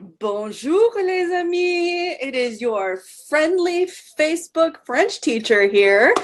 Bonjour les amis, it is your friendly Facebook French teacher here.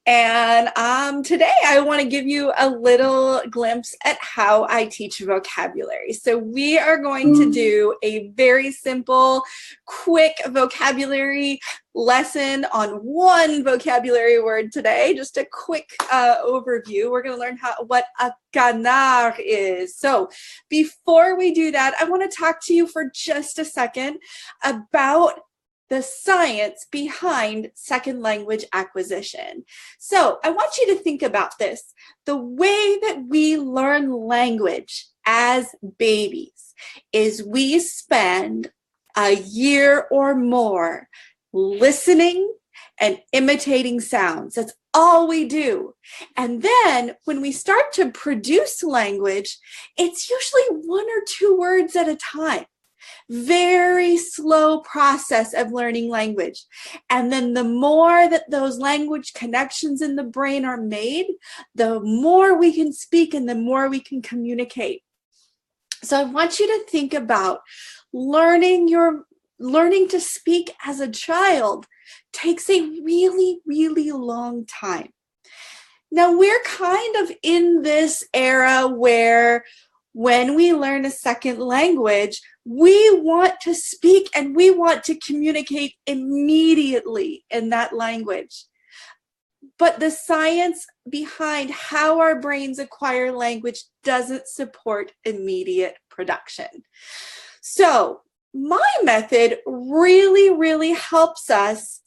And today I want to give you a little glimpse at how I teach vocabulary. So we are going to do a very simple, quick vocabulary lesson on one vocabulary word today. Just a quick overview. We're going to learn what a canard is. So before we do that, I want to talk to you for just a second about the science behind second language acquisition. So I want you to think about this. The way that we learn language as babies is we spend a year or more listening and imitating sounds. That's all we do. And then when we start to produce language, it's usually one or two words at a time. Very slow process of learning language. And then the more that those language connections in the brain are made, the more we can speak and the more we can communicate. So I want you to think about learning to speak as a child takes a really, really long time. Now we're kind of in this era where when we learn a second language, we want to speak and we want to communicate immediately in that language. But the science behind how our brains acquire language doesn't support immediate production. So my method really, really helps us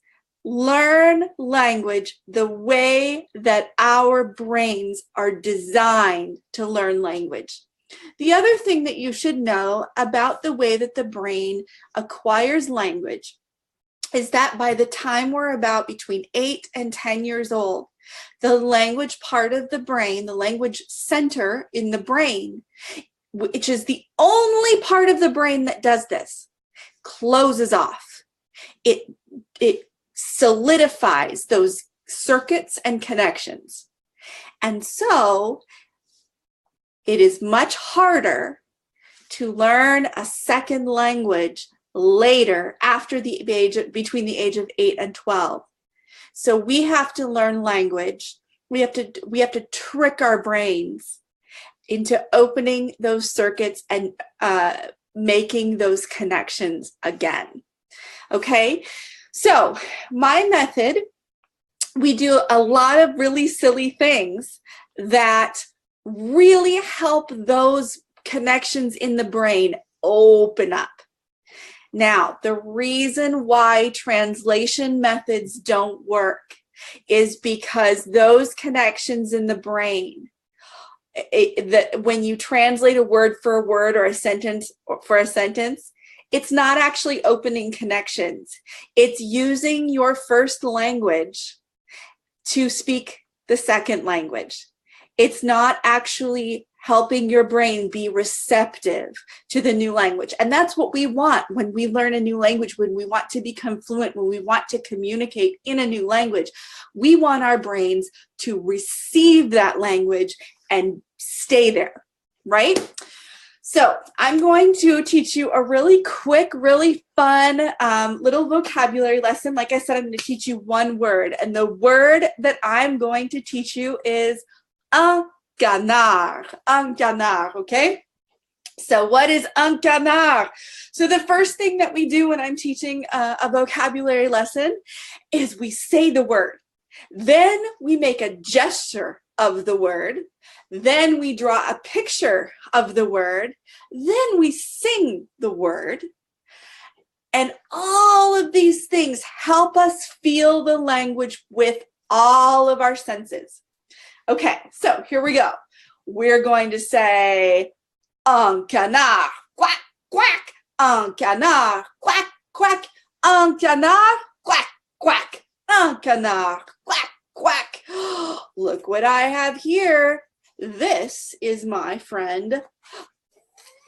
learn language the way that our brains are designed to learn language. The other thing that you should know about the way that the brain acquires language is that by the time we're about between 8 and 10 years old, the language part of the brain, the language center in the brain, which is the only part of the brain that does this, closes off. It solidifies those circuits and connections. And so it is much harder to learn a second language later after the age, between the age of 8 and 12. So we have to learn language. We have to trick our brains into opening those circuits and making those connections again. Okay, so my method, we do a lot of really silly things that really help those connections in the brain open up. Now, the reason why translation methods don't work is because those connections in the brain, when you translate a word for a word or a sentence for a sentence, it's not actually opening connections. It's using your first language to speak the second language. It's not actually helping your brain be receptive to the new language. And that's what we want when we learn a new language, when we want to become fluent, when we want to communicate in a new language. We want our brains to receive that language and stay there, right? So I'm going to teach you a really quick, really fun little vocabulary lesson. Like I said, I'm going to teach you one word. And the word that I'm going to teach you is un canard, okay? So what is un canard? So the first thing that we do when I'm teaching a vocabulary lesson is we say the word. Then we make a gesture of the word. Then we draw a picture of the word. Then we sing the word. And all of these things help us feel the language with all of our senses. Okay, so here we go. We're going to say, un canard, quack, quack, un canard, quack, quack, un canard, quack, quack, un canard, quack, quack. Look what I have here. This is my friend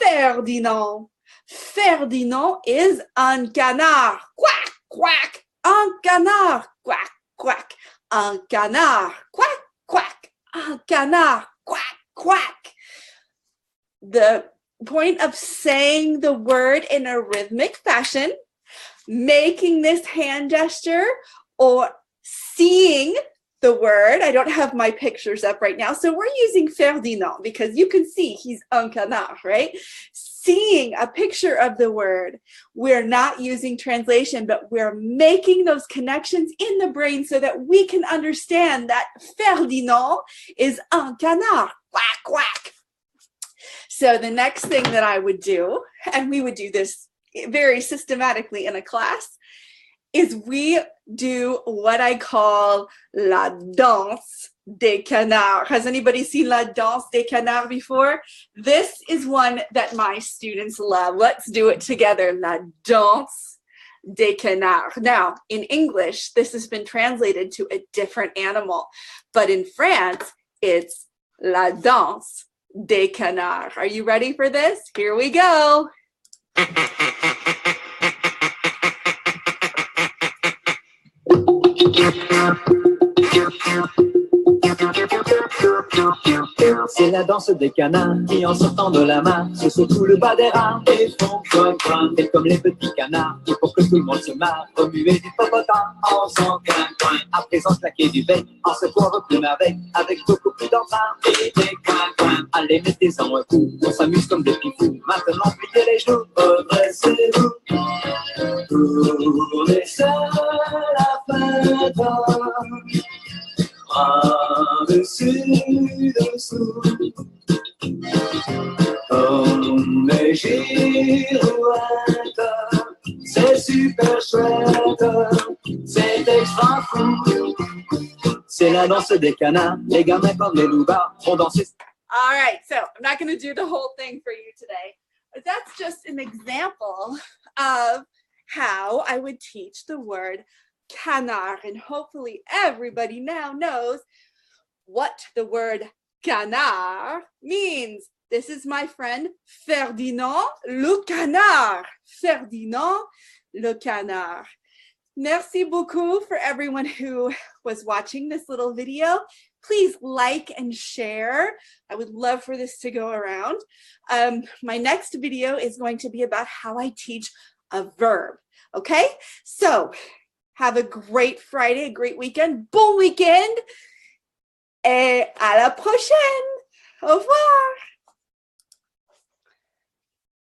Ferdinand. Ferdinand is un canard, quack, quack, un canard, quack, quack, un canard, quack, quack, un canard, quack, quack. The point of saying the word in a rhythmic fashion, making this hand gesture, or seeing the word. I don't have my pictures up right now, so we're using Ferdinand because you can see he's un canard, right? Seeing a picture of the word. We're not using translation, but we're making those connections in the brain so that we can understand that Ferdinand is un canard. Quack, quack. So the next thing that I would do, and we would do this very systematically in a class, is we do what I call la danse des canards. Has anybody seen la danse des canards before? This is one that my students love. Let's do it together. La danse des canards. Now, in English, this has been translated to a different animal, but in France, it's la danse des canards. Are you ready for this? Here we go. C'est la danse des canards qui, en sortant de la main, se secouent le bas des reins et font coin coin. Et comme les petits canards, et pour que tout le monde se marre, remuer du popotin en faisant coin coin. À présent, claquer du bec en secouant vos plumes avec beaucoup plus d'entrain et des coin coin. Allez, mettez-en un coup, on s'amuse comme des petits fous. Maintenant, pliez les genoux, redressez-vous. Tournez sur la fête. Par-dessus, dessous, comme les girouettes, c'est super chouette, c'est extra fou. C'est la danse des canards, les gamins comme les loupards vont danser. All right, so I'm not going to do the whole thing for you today, but that's just an example of how I would teach the word canard, and hopefully everybody now knows what the word canard means. This is my friend Ferdinand le canard. Ferdinand le canard. Merci beaucoup for everyone who was watching this little video. Please like and share. I would love for this to go around. My next video is going to be about how I teach a verb. Okay, so have a great Friday, a great weekend. Bon weekend. Et à la prochaine. Au revoir.